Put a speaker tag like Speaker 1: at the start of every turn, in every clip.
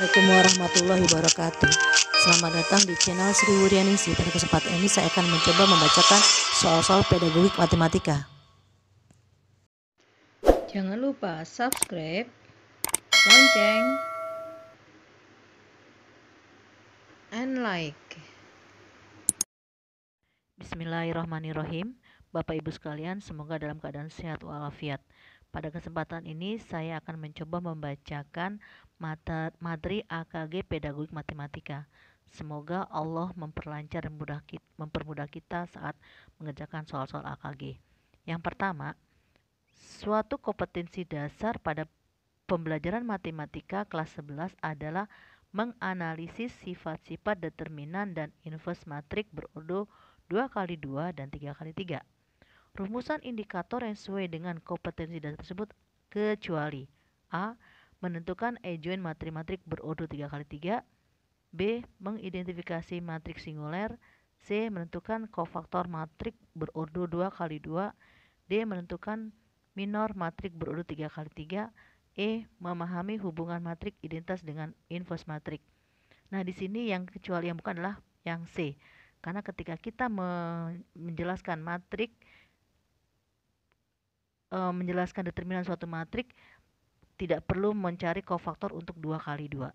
Speaker 1: Assalamualaikum warahmatullahi wabarakatuh. Selamat datang di channel Sri Wuryaningsih. Pada kesempatan ini saya akan mencoba membacakan soal-soal pedagogik matematika.
Speaker 2: Jangan lupa subscribe, lonceng, and like.
Speaker 1: Bismillahirrahmanirrahim. Bapak Ibu sekalian, semoga dalam keadaan sehat walafiat. Pada kesempatan ini saya akan mencoba membacakan materi AKG pedagogik matematika. Semoga Allah memperlancar dan mempermudah kita saat mengerjakan soal-soal AKG. Yang pertama, suatu kompetensi dasar pada pembelajaran matematika kelas 11 adalah menganalisis sifat-sifat determinan dan inverse matrik berordo 2x2 dan 3x3. Rumusan indikator yang sesuai dengan kompetensi dasar tersebut kecuali A. Menentukan adjoint matrik-matrik berordo 3x3, B. Mengidentifikasi matrik singuler, C. Menentukan kofaktor matrik berordo 2x2, D. Menentukan minor matrik berordo 3x3, E. Memahami hubungan matrik identitas dengan inverse matrik. Nah, di sini yang kecuali yang bukan adalah yang C. Karena ketika kita menjelaskan matrik, menjelaskan determinan suatu matrik, tidak perlu mencari kofaktor untuk 2x2.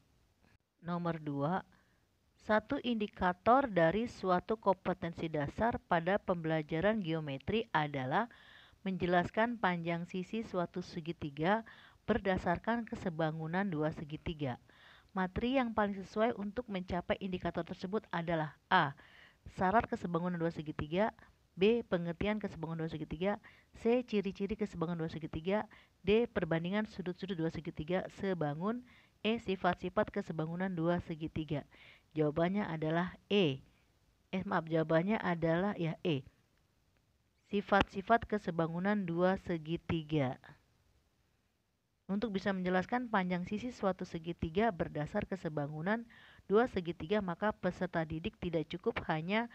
Speaker 1: Nomor 2, satu indikator dari suatu kompetensi dasar pada pembelajaran geometri adalah menjelaskan panjang sisi suatu segitiga berdasarkan kesebangunan dua segitiga. Materi yang paling sesuai untuk mencapai indikator tersebut adalah A. Syarat kesebangunan dua segitiga, B. Pengertian kesebangunan dua segitiga, C. Ciri-ciri kesebangunan dua segitiga, D. Perbandingan sudut-sudut dua segitiga sebangun, E. Sifat-sifat kesebangunan dua segitiga. Jawabannya adalah E. Jawabannya adalah E. Sifat-sifat kesebangunan dua segitiga. Untuk bisa menjelaskan panjang sisi suatu segitiga berdasar kesebangunan dua segitiga, maka peserta didik tidak cukup hanya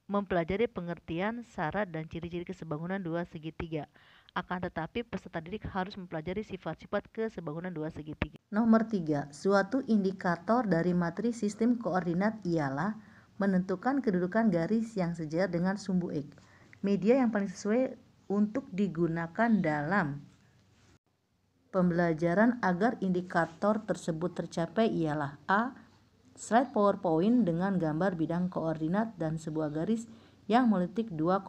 Speaker 1: mempelajari pengertian, syarat, dan ciri-ciri kesebangunan dua segitiga. Akan tetapi peserta didik harus mempelajari sifat-sifat kesebangunan dua segitiga. Nomor 3. Suatu indikator dari materi sistem koordinat ialah menentukan kedudukan garis yang sejajar dengan sumbu X. Media yang paling sesuai untuk digunakan dalam pembelajaran agar indikator tersebut tercapai ialah A. Slide PowerPoint dengan gambar bidang koordinat dan sebuah garis yang menitik 2,0.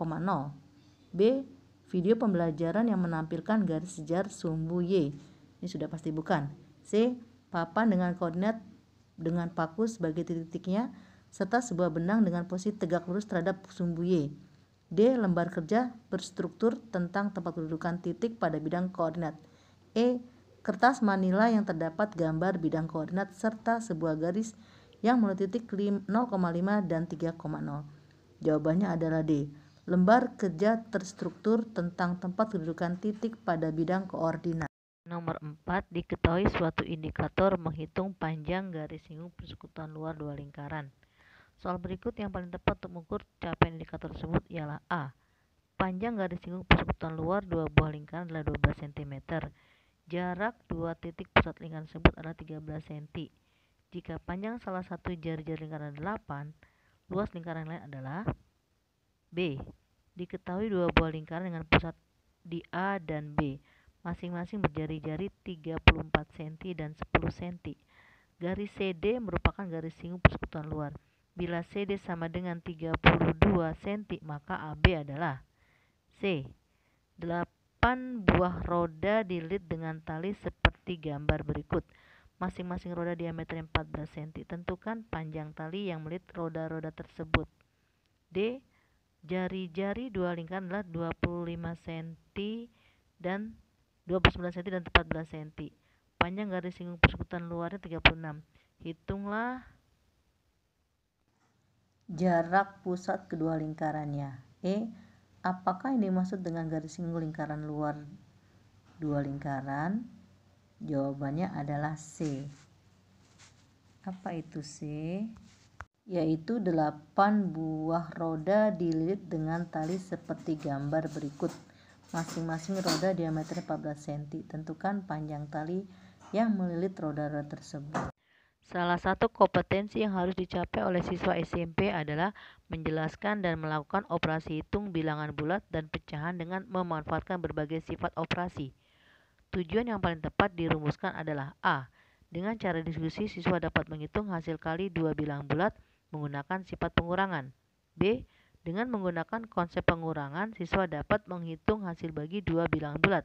Speaker 1: B. Video pembelajaran yang menampilkan garis sejajar sumbu Y. Ini sudah pasti bukan. C. Papan dengan koordinat dengan paku sebagai titik-titiknya serta sebuah benang dengan posisi tegak lurus terhadap sumbu Y. D. Lembar kerja berstruktur tentang tempat kedudukan titik pada bidang koordinat. E. Kertas manila yang terdapat gambar bidang koordinat serta sebuah garis yang menurut titik 0,5 dan 3,0. Jawabannya adalah D. Lembar kerja terstruktur tentang tempat kedudukan titik pada bidang koordinat. Nomor 4. Diketahui suatu indikator menghitung panjang garis singgung persekutuan luar dua lingkaran. Soal berikut yang paling tepat untuk mengukur capaian indikator tersebut ialah A. Panjang garis singgung persekutuan luar dua buah lingkaran adalah 12 cm. Jarak dua titik pusat lingkaran tersebut adalah 13 cm. Jika panjang salah satu jari-jari lingkaran 8, luas lingkaran lain adalah B. Diketahui dua buah lingkaran dengan pusat di A dan B, masing-masing berjari-jari 34 cm dan 10 cm. Garis CD merupakan garis singgung persekutuan luar. Bila CD sama dengan 32 cm, maka AB adalah C. 8 buah roda dililit dengan tali seperti gambar berikut. Masing-masing roda diameternya 14 cm. Tentukan panjang tali yang melilit roda-roda tersebut. D. Jari-jari dua lingkaran adalah 25 cm dan 29 cm dan 14 cm. Panjang garis singgung persekutuan luarnya 36. Hitunglah jarak pusat kedua lingkarannya. E. Apakah yang dimaksud dengan garis singgung lingkaran luar dua lingkaran? Jawabannya adalah C. Apa itu C? Yaitu 8 buah roda dililit dengan tali seperti gambar berikut. Masing-masing roda diameternya 14 cm. Tentukan panjang tali yang melilit roda-roda tersebut. Salah satu kompetensi yang harus dicapai oleh siswa SMP adalah menjelaskan dan melakukan operasi hitung bilangan bulat dan pecahan dengan memanfaatkan berbagai sifat operasi. Tujuan yang paling tepat dirumuskan adalah A. Dengan cara diskusi, siswa dapat menghitung hasil kali dua bilangan bulat menggunakan sifat pengurangan. B. Dengan menggunakan konsep pengurangan, siswa dapat menghitung hasil bagi dua bilangan bulat.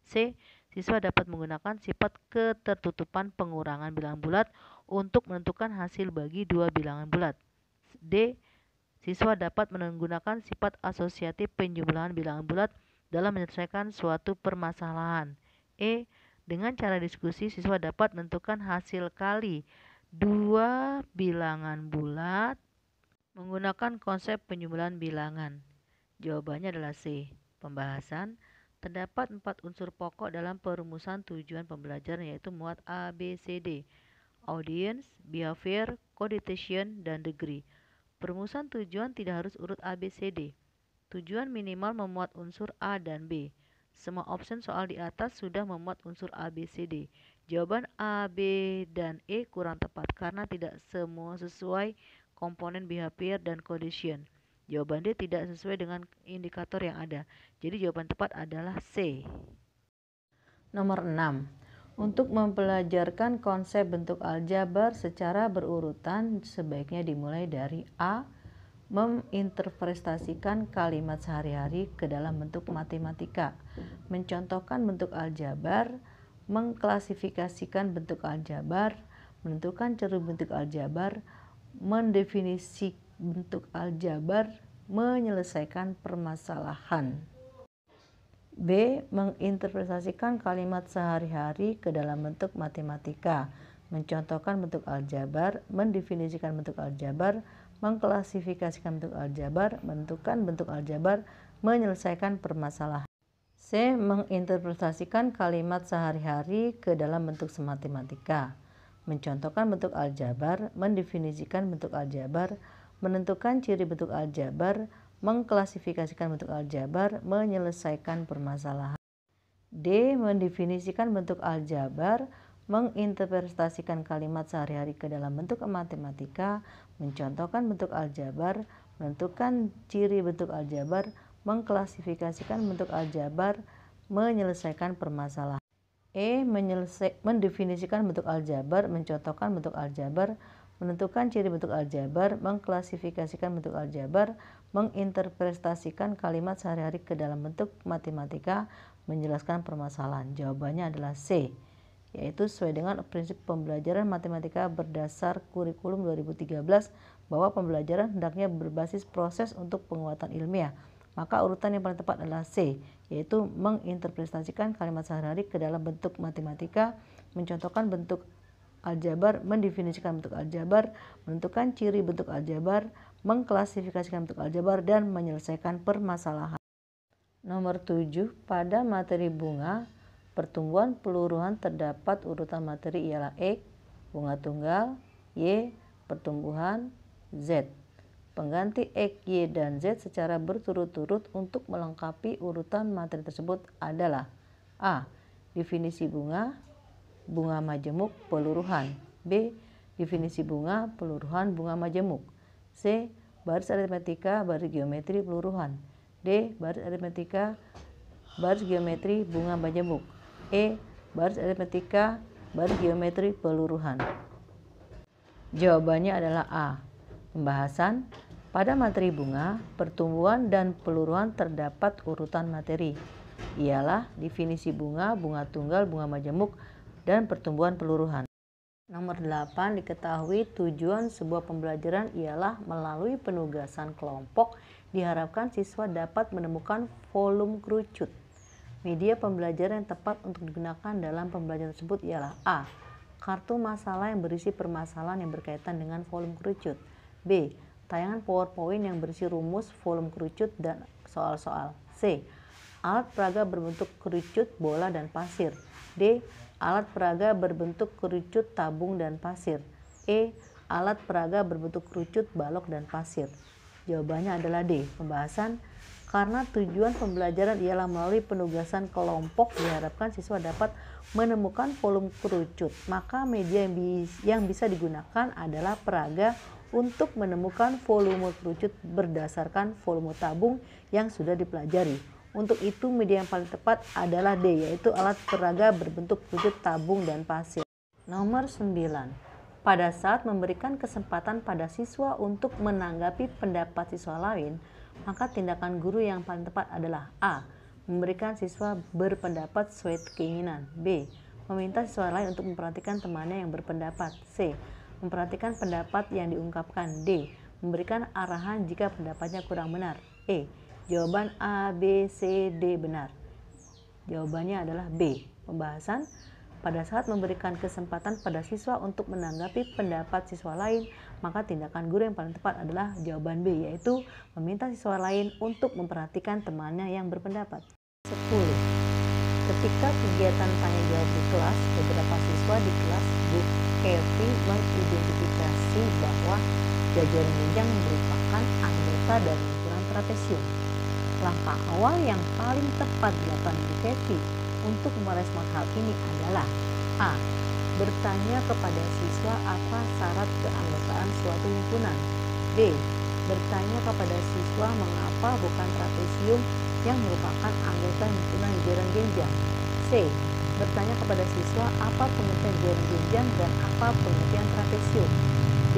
Speaker 1: C. Siswa dapat menggunakan sifat ketertutupan pengurangan bilangan bulat untuk menentukan hasil bagi dua bilangan bulat. D. Siswa dapat menggunakan sifat asosiatif penjumlahan bilangan bulat dalam menyelesaikan suatu permasalahan. E. Dengan cara diskusi, siswa dapat menentukan hasil kali dua bilangan bulat menggunakan konsep penjumlahan bilangan. Jawabannya adalah C. Pembahasan. Terdapat 4 unsur pokok dalam perumusan tujuan pembelajaran, yaitu muat A, B, C, D. Audience, behavior, cognition, dan degree. Perumusan tujuan tidak harus urut A, B, C, D. Tujuan minimal memuat unsur A dan B. Semua opsi soal di atas sudah memuat unsur A, B, C, D. Jawaban A, B, dan E kurang tepat karena tidak semua sesuai komponen behavior dan cognition. Jawaban D tidak sesuai dengan indikator yang ada. Jadi jawaban tepat adalah C. Nomor 6. Untuk mempelajarkan konsep bentuk aljabar secara berurutan, sebaiknya dimulai dari A. Menginterpretasikan kalimat sehari-hari ke dalam bentuk matematika, mencontohkan bentuk aljabar, mengklasifikasikan bentuk aljabar, menentukan ciri bentuk aljabar, mendefinisi bentuk aljabar, menyelesaikan permasalahan. B. Menginterpretasikan kalimat sehari-hari ke dalam bentuk matematika, mencontohkan bentuk aljabar, mendefinisikan bentuk aljabar, mengklasifikasikan bentuk aljabar, menentukan bentuk aljabar, menyelesaikan permasalahan. C. Menginterpretasikan kalimat sehari-hari ke dalam bentuk matematika, mencontohkan bentuk aljabar, mendefinisikan bentuk aljabar, menentukan ciri bentuk aljabar, mengklasifikasikan bentuk aljabar, menyelesaikan permasalahan. D. Mendefinisikan bentuk aljabar, menginterpretasikan kalimat sehari-hari ke dalam bentuk matematika, mencontohkan bentuk aljabar, menentukan ciri bentuk aljabar, mengklasifikasikan bentuk aljabar, menyelesaikan permasalahan. E. Mendefinisikan bentuk aljabar, mencontohkan bentuk aljabar, menentukan ciri bentuk aljabar, mengklasifikasikan bentuk aljabar, menginterpretasikan kalimat sehari-hari ke dalam bentuk matematika, menjelaskan permasalahan. Jawabannya adalah C, yaitu sesuai dengan prinsip pembelajaran matematika berdasar kurikulum 2013 bahwa pembelajaran hendaknya berbasis proses untuk penguatan ilmiah. Maka urutan yang paling tepat adalah C, yaitu menginterpretasikan kalimat sehari-hari ke dalam bentuk matematika, mencontohkan bentuk aljabar, mendefinisikan bentuk aljabar, menentukan ciri bentuk aljabar, mengklasifikasikan bentuk aljabar, dan menyelesaikan permasalahan. Nomor 7. Pada materi bunga, pertumbuhan peluruhan terdapat urutan materi ialah X, bunga tunggal, Y, pertumbuhan, Z. Pengganti X, Y, dan Z secara berturut-turut untuk melengkapi urutan materi tersebut adalah A. Definisi bunga, bunga majemuk, peluruhan. B. Definisi bunga, peluruhan, bunga majemuk. C. Baris aritmetika, baris geometri, peluruhan. D. Baris aritmetika, baris geometri, bunga majemuk. E. Baris aritmetika, baris geometri, peluruhan. Jawabannya adalah A. Pembahasan. Pada materi bunga, pertumbuhan dan peluruhan terdapat urutan materi, ialah definisi bunga, bunga tunggal, bunga majemuk, dan pertumbuhan peluruhan. Nomor 8. Diketahui tujuan sebuah pembelajaran ialah melalui penugasan kelompok diharapkan siswa dapat menemukan volume kerucut. Media pembelajaran yang tepat untuk digunakan dalam pembelajaran tersebut ialah A. Kartu masalah yang berisi permasalahan yang berkaitan dengan volume kerucut. B. Tayangan PowerPoint yang berisi rumus, volume kerucut, dan soal-soal. C. Alat peraga berbentuk kerucut, bola, dan pasir. D. Alat peraga berbentuk kerucut, tabung, dan pasir. E. Alat peraga berbentuk kerucut, balok, dan pasir. Jawabannya adalah D. Pembahasan. Karena tujuan pembelajaran ialah melalui penugasan kelompok, diharapkan siswa dapat menemukan volume kerucut. Maka media yang bisa digunakan adalah peraga untuk menemukan volume kerucut berdasarkan volume tabung yang sudah dipelajari. Untuk itu media yang paling tepat adalah D, yaitu alat peraga berbentuk kerucut tabung dan pasir. Nomor 9. Pada saat memberikan kesempatan pada siswa untuk menanggapi pendapat siswa lain, maka tindakan guru yang paling tepat adalah A. Memberikan siswa berpendapat sesuai keinginan. B. Meminta siswa lain untuk memperhatikan temannya yang berpendapat. C. Memperhatikan pendapat yang diungkapkan. D. Memberikan arahan jika pendapatnya kurang benar. E. Jawaban A, B, C, D benar. Jawabannya adalah B. Pembahasan. Pada saat memberikan kesempatan pada siswa untuk menanggapi pendapat siswa lain, maka tindakan guru yang paling tepat adalah jawaban B, yaitu meminta siswa lain untuk memperhatikan temannya yang berpendapat. 10. Ketika kegiatan tanya jawab di kelas, beberapa siswa di kelas Bu Kevi mengidentifikasi bahwa jajaran jenjang merupakan anggota dari lingkuran trapesium. Langkah awal yang paling tepat dilakukan Bu Kevi untuk merespons hal ini adalah A. Bertanya kepada siswa apa syarat keanggotaan suatu himpunan. B. Bertanya kepada siswa mengapa bukan trapesium yang merupakan anggota himpunan jajaran jenjang. C. Bertanya kepada siswa apa pengertian jajaran jenjang dan apa pengertian trapesium. D.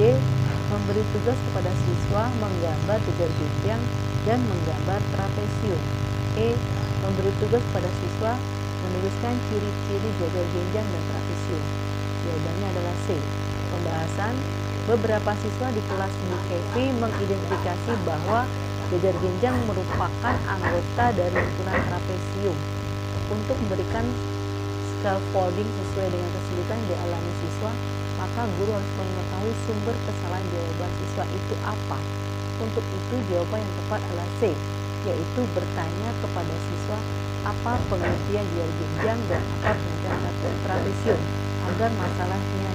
Speaker 1: Memberi tugas kepada siswa menggambar jajaran jenjang dan menggambar trapesium. E. Memberi tugas kepada siswa menuliskan ciri-ciri jajaran jenjang dan trapesium. Jawabannya adalah C. Pembahasan. Beberapa siswa di kelas Bu Kevi mengidentifikasi bahwa jajar jenjang merupakan anggota dari himpunan trapesium. Untuk memberikan scaffolding sesuai dengan kesulitan yang dialami siswa, maka guru harus mengetahui sumber kesalahan jawaban siswa itu apa. Untuk itu jawaban yang tepat adalah C, yaitu bertanya kepada siswa apa pengertian jajar jenjang dan apa pengertian trapesium agar masalahnya